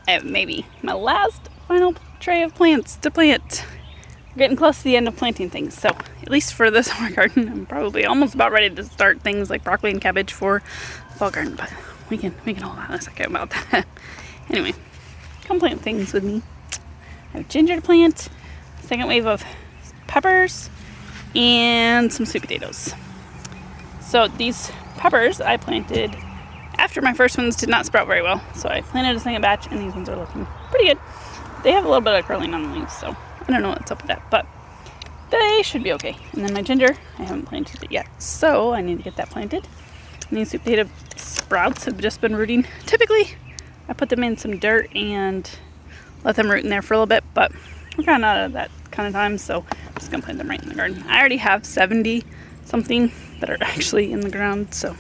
I have maybe my last final tray of plants to plant. We're getting close to the end of planting things, so at least for the summer garden, I'm probably almost about ready to start things like broccoli and cabbage for the fall garden, but we can hold on a second about that. Anyway, come plant things with me. I have ginger to plant, second wave of peppers, and some sweet potatoes. So these peppers I planted after my first ones did not sprout very well, so I planted a second batch, and these ones are looking pretty good. They have a little bit of curling on the leaves, so I don't know what's up with that, but they should be okay. And then my ginger, I haven't planted it yet, so I need to get that planted. And these sweet potato sprouts have just been rooting. Typically, I put them in some dirt and let them root in there for a little bit, but we're kind of out of that kind of time, so I'm just going to plant them right in the garden. I already have 70 something that are actually in the ground, so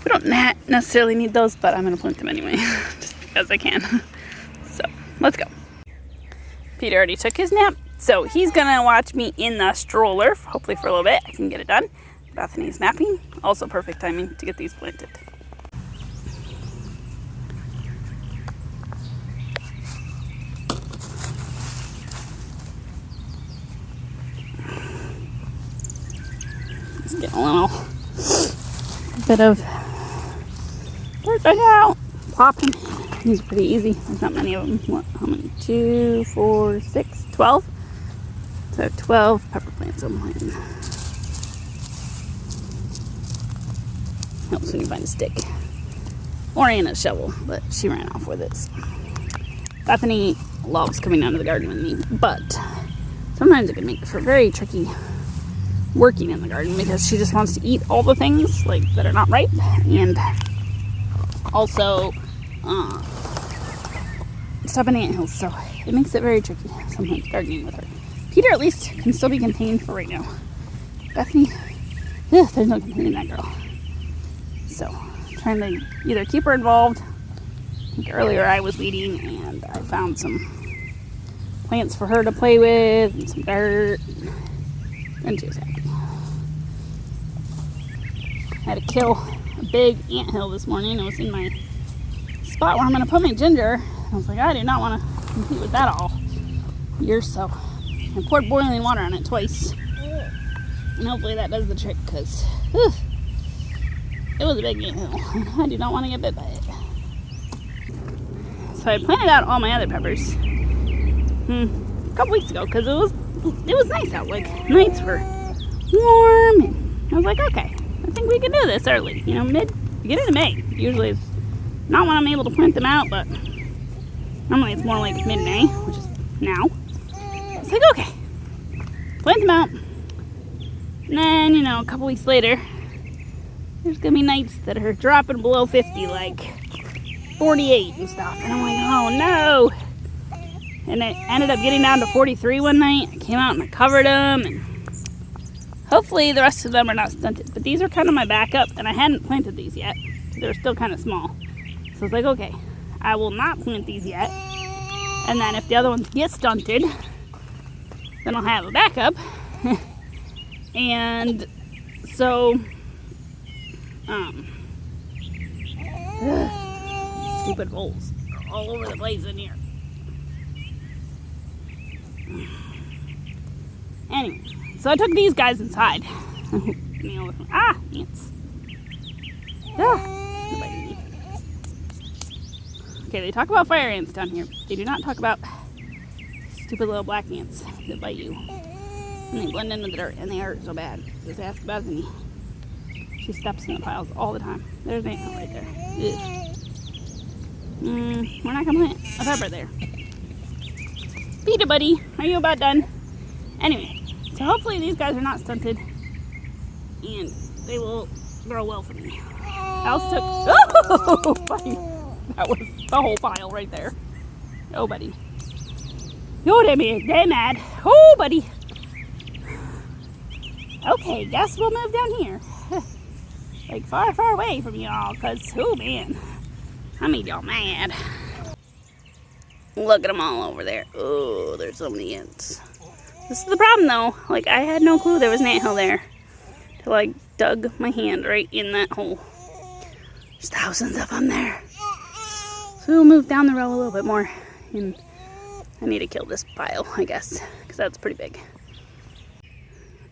we don't necessarily need those, but I'm going to plant them anyway, just because I can. So, let's go. Peter already took his nap, so he's going to watch me in the stroller, hopefully for a little bit. I can get it done. Bethany's napping. Also perfect timing to get these planted. Just getting a little bit of dirt dug out. Plopping. These are pretty easy. There's not many of them. What? How many? 2, 4, 6, 12. So 12 pepper plants I'm planting. Helps when you find a stick. Or in a shovel, but she ran off with it. Bethany loves coming out of the garden with me, but sometimes it can make it for very tricky working in the garden because she just wants to eat all the things like that are not ripe, and also stop in anthills, so it makes it very tricky sometimes gardening with her. Peter at least can still be contained for right now. Bethany, there's no containing that girl. So, trying to either keep her involved. I think earlier I was weeding and I found some plants for her to play with and some dirt, and she was happy. I had to kill a big anthill this morning. It was in my spot where I'm going to put my ginger. I was like, I do not want to compete with that all year, so I poured boiling water on it twice. And hopefully that does the trick, because it was a big anthill. I do not want to get bit by it. So I planted out all my other peppers a couple weeks ago, because it was nice out. Like, nights were warm, and I was like, okay, I think we can do this early. You know, beginning of May. Usually it's not when I'm able to plant them out, but normally it's more like mid-May, which is now. It's like, okay, plant them out. And then, you know, a couple weeks later, there's gonna be nights that are dropping below 50, like 48 and stuff. And I'm like, oh no. And it ended up getting down to 43 one night. I came out and I covered them, and hopefully the rest of them are not stunted. But these are kind of my backup, and I hadn't planted these yet. They're still kind of small. So it's like, okay, I will not plant these yet. And then if the other ones get stunted, then I'll have a backup. And so, stupid holes all over the place in here. Anyway, so I took these guys inside. Ants. Okay, they talk about fire ants down here. They do not talk about stupid little black ants that bite you. And they blend into the dirt, and they hurt so bad. Just ask Bethany. She steps in the piles all the time. There's an ant right there. We're not gonna plant a pepper there. Peter, buddy, are you about done? Anyway, so hopefully these guys are not stunted, and they will grow well for me. I also took, oh, buddy, that was the whole pile right there. Oh, buddy. Oh, they're mad. Oh, buddy. Okay, guess we'll move down here. Like far, far away from y'all, because, oh man, I made y'all mad. Look at them all over there. Oh, there's so many ants. This is the problem though. Like, I had no clue there was an anthill there till I dug my hand right in that hole. There's thousands of them there. So we'll move down the row a little bit more. And I need to kill this pile, I guess, because that's pretty big.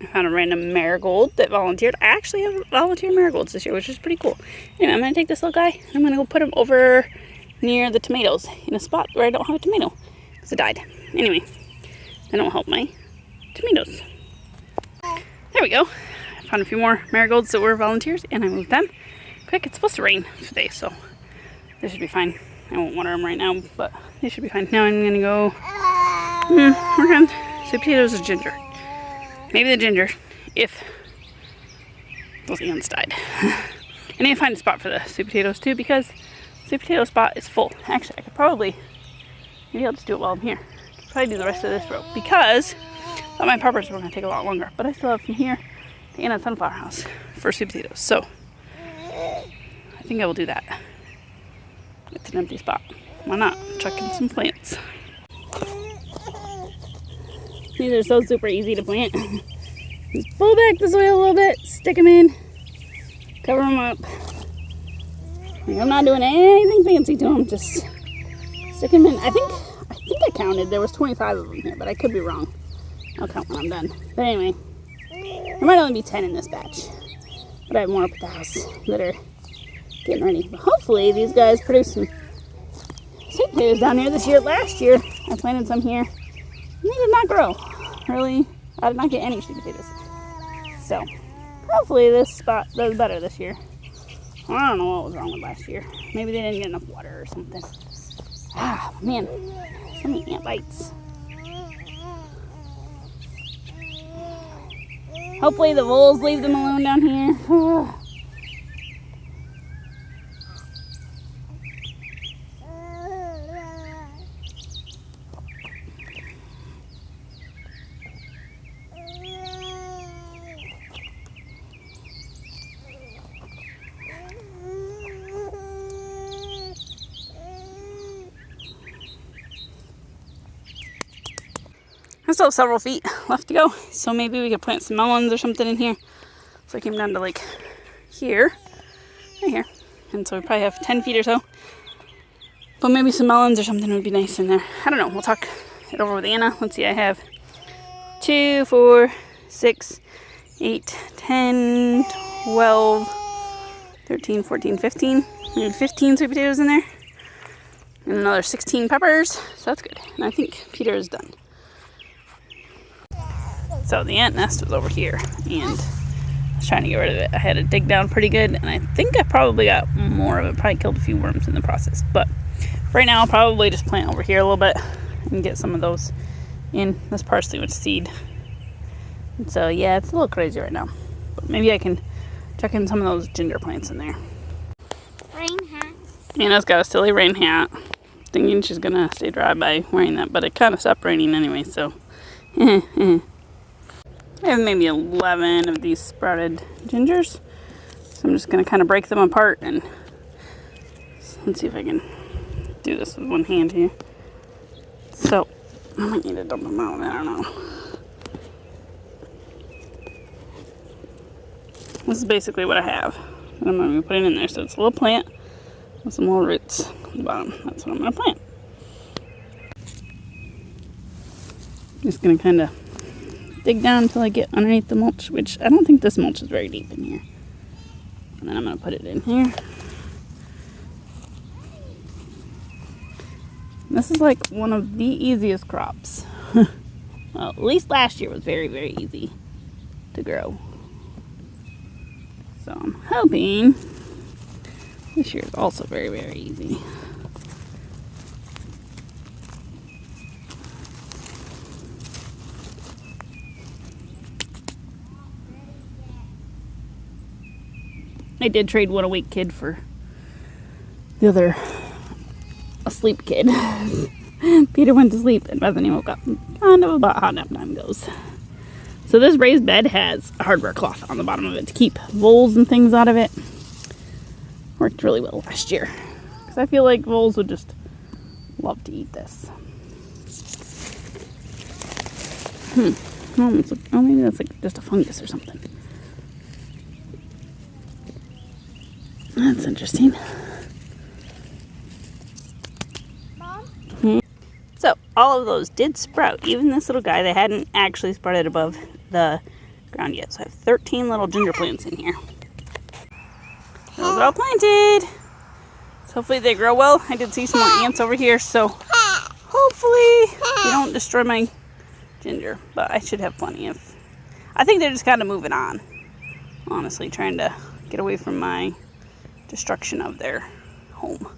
I found a random marigold that volunteered. I actually have volunteered marigolds this year, which is pretty cool. Anyway, I'm going to take this little guy, and I'm going to go put him over near the tomatoes in a spot where I don't have a tomato because it died. Anyway, I don't help my tomatoes. There we go. I found a few more marigolds that were volunteers, and I moved them. Quick, it's supposed to rain today, so they should be fine. I won't water them right now, but they should be fine. Now I'm going to go work on sweet potatoes or ginger. Maybe the ginger, if those ants died. I need to find a spot for the sweet potatoes too, because the sweet potato spot is full. Actually, I could probably, maybe I'll just do it while I'm here. Probably do the rest of this row, because I thought my peppers were going to take a lot longer. But I still have from here to Anna's sunflower house for sweet potatoes. So I think I will do that. It's an empty spot. Why not? Chuck in some plants. These are so super easy to plant. Just pull back the soil a little bit, stick them in, cover them up. I'm not doing anything fancy to them, just stick them in. I think I counted. There was 25 of them here, but I could be wrong. I'll count when I'm done. But anyway, there might only be 10 in this batch. But I have more up at the house that are getting ready. But hopefully these guys produce some sweet potatoes down here this year. Last year, I planted some here. They did not grow. Really, I did not get any sweet potatoes. So, hopefully this spot does better this year. I don't know what was wrong with last year. Maybe they didn't get enough water or something. Ah, man, so many ant bites. Hopefully the voles leave them alone down here. I still have several feet left to go, so maybe we could plant some melons or something in here. So I came down to like here, right here, and so we probably have 10 feet or so. But maybe some melons or something would be nice in there. I don't know, we'll talk it over with Anna. Let's see, I have 2, 4, 6, 8, 10, 12, 13, 14, 15. We have 15 sweet potatoes in there. And another 16 peppers, so that's good. And I think Peter is done. So the ant nest was over here, and I was trying to get rid of it. I had to dig down pretty good, and I think I probably got more of it. Probably killed a few worms in the process. But right now I'll probably just plant over here a little bit and get some of those in. This parsley with seed. And so yeah, it's a little crazy right now. But maybe I can chuck in some of those ginger plants in there. Rain hat. Anna's got a silly rain hat. Thinking she's gonna stay dry by wearing that, but it kind of stopped raining anyway, so I have maybe 11 of these sprouted gingers, so I'm just going to kind of break them apart, and let's see if I can do this with one hand here. So I might need to dump them out, I don't know. This is basically what I have that I'm going to be putting in there. So it's a little plant with some little roots at the bottom. That's what I'm going to plant. Just going to kind of dig down until I get underneath the mulch, which I don't think this mulch is very deep in here. And then I'm going to put it in here. This is like one of the easiest crops. Well, at least last year was very, very easy to grow. So I'm hoping this year is also very, very easy. I did trade one awake kid for the other asleep kid. Peter went to sleep and Bethany woke up. Kind of about how nap time goes. So this raised bed has a hardware cloth on the bottom of it to keep voles and things out of it. Worked really well last year. Because I feel like voles would just love to eat this. Oh, maybe that's like just a fungus or something. That's interesting. So all of those did sprout. Even this little guy, they hadn't actually sprouted above the ground yet. So I have 13 little ginger plants in here. Those are all planted. So hopefully they grow well. I did see some more ants over here, so hopefully they don't destroy my ginger. But I should have plenty of. I think they're just kind of moving on. Honestly, trying to get away from my destruction of their home.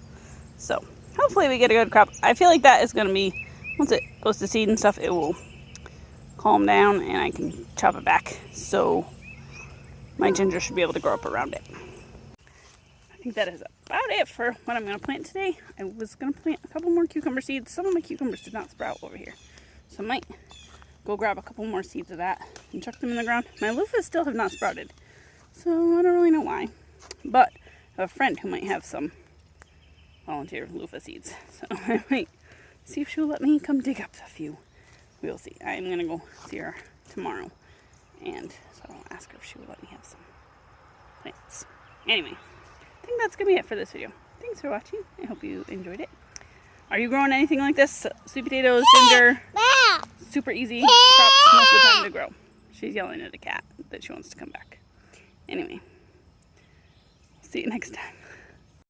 So hopefully we get a good crop. I feel like that is going to be, once it goes to seed and stuff, it will calm down and I can chop it back. So my ginger should be able to grow up around it. I think that is about it for what I'm going to plant today. I was going to plant a couple more cucumber seeds. Some of my cucumbers did not sprout over here. So I might go grab a couple more seeds of that and chuck them in the ground. My loofahs still have not sprouted. So I don't really know why. But I have a friend who might have some volunteer loofah seeds. So I might see if she'll let me come dig up a few. We'll see. I'm going to go see her tomorrow. And so I'll ask her if she will let me have some plants. Anyway, I think that's going to be it for this video. Thanks for watching. I hope you enjoyed it. Are you growing anything like this? Sweet potatoes, ginger, super easy crops most of the time to grow. She's yelling at a cat that she wants to come back. Anyway, see you next time.